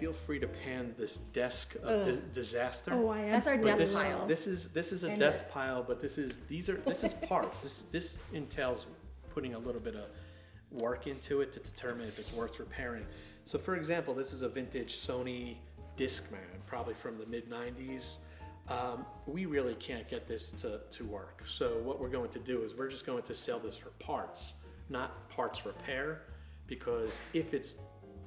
feel free to pan this desk of disaster. Oh, I That's our absolutely death will. pile. This is a And death this. pile, but this is parts. This entails putting a little bit of work into it to determine if it's worth repairing. So for example, this is a vintage Sony Discman, probably from the mid 90s. We really can't get this to work. So what we're going to do is we're just going to sell this for parts, not parts repair, because if it's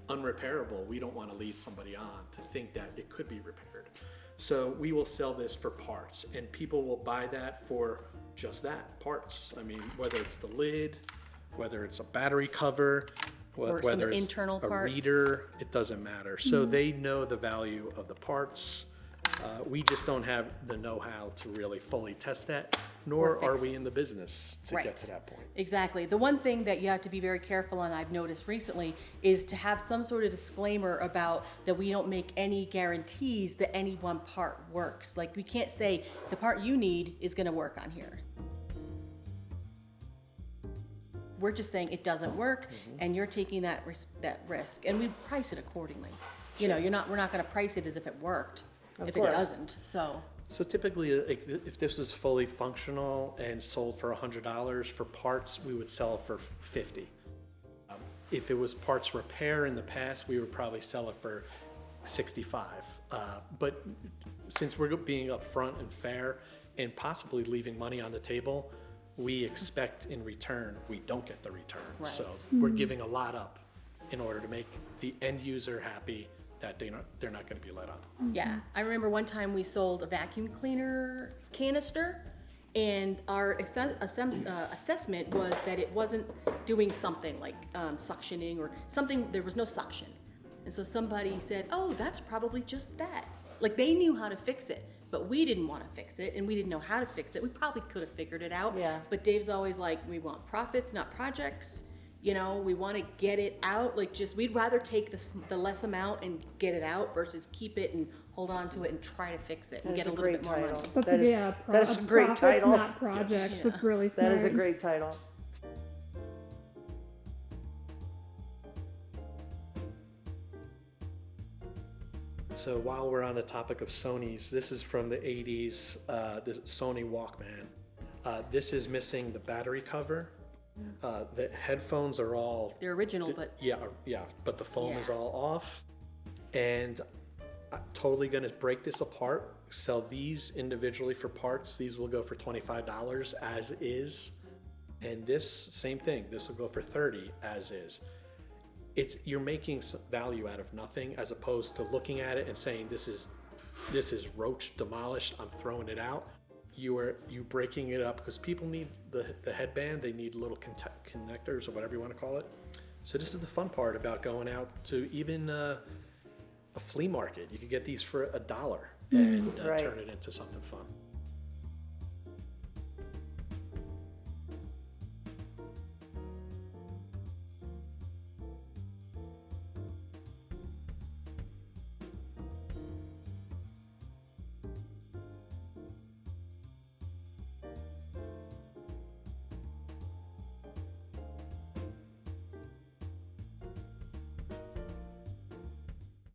unrepairable, we don't want to lead somebody on to think that it could be repaired. So we will sell this for parts, and people will buy that for just that, parts. I mean, whether it's the lid, whether it's a battery cover, Or some whether it's internal a parts. reader, it doesn't matter. So they know the value of the parts. We just don't have the know-how to really fully test that, nor Or are fix we in the business to Right. get to that point. Exactly. The one thing that you have to be very careful on, I've noticed recently, is to have some sort of disclaimer about that we don't make any guarantees that any one part works. Like, we can't say the part you need is going to work on here. We're just saying it doesn't work, and you're taking that risk, and we price it accordingly. You know, we're not going to price it as if it worked, if course. it doesn't. So typically, like, if this is fully functional and sold for $100, for parts, we would sell it for $50. If it was parts repair in the past, we would probably sell it for $65. But since we're being upfront and fair and possibly leaving money on the table, we expect in return, we don't get the return. Right. So we're giving a lot up in order to make the end user happy that they're not going to be let on. yeah, I remember one time we sold a vacuum cleaner canister, and our assessment was that it wasn't doing something like suctioning or something. There was no suction, and so somebody said, "Oh, that's probably just that." Like, they knew how to fix it, but we didn't want to fix it, and we didn't know how to fix it. We probably could have figured it out. Yeah. But Dave's always like, "We want profits, not projects." You know, we want to get it out. Like, we'd rather take the less amount and get it out versus keep it and hold on to it and try to fix it and That get is a a little bit great more title. money. That is- that is a great profits, title. not projects. Yes. That's really smart. That is a great title. So while we're on the topic of Sonys, this is from the 80s, this Sony Walkman. This is missing the battery cover. The headphones are all... They're original, but Yeah, but the foam is Yeah. all off. And I'm totally gonna break this apart, sell these individually for parts. These will go for $25 as is. And this, same thing, this will go for $30 as is. You're making some value out of nothing, as opposed to looking at it and saying, this is roach demolished, I'm throwing it out. You breaking it up, because people need the headband, they need little connectors or whatever you want to call it. So this is the fun part about going out to even a flea market. You could get these for $1 and Right. turn it into something fun.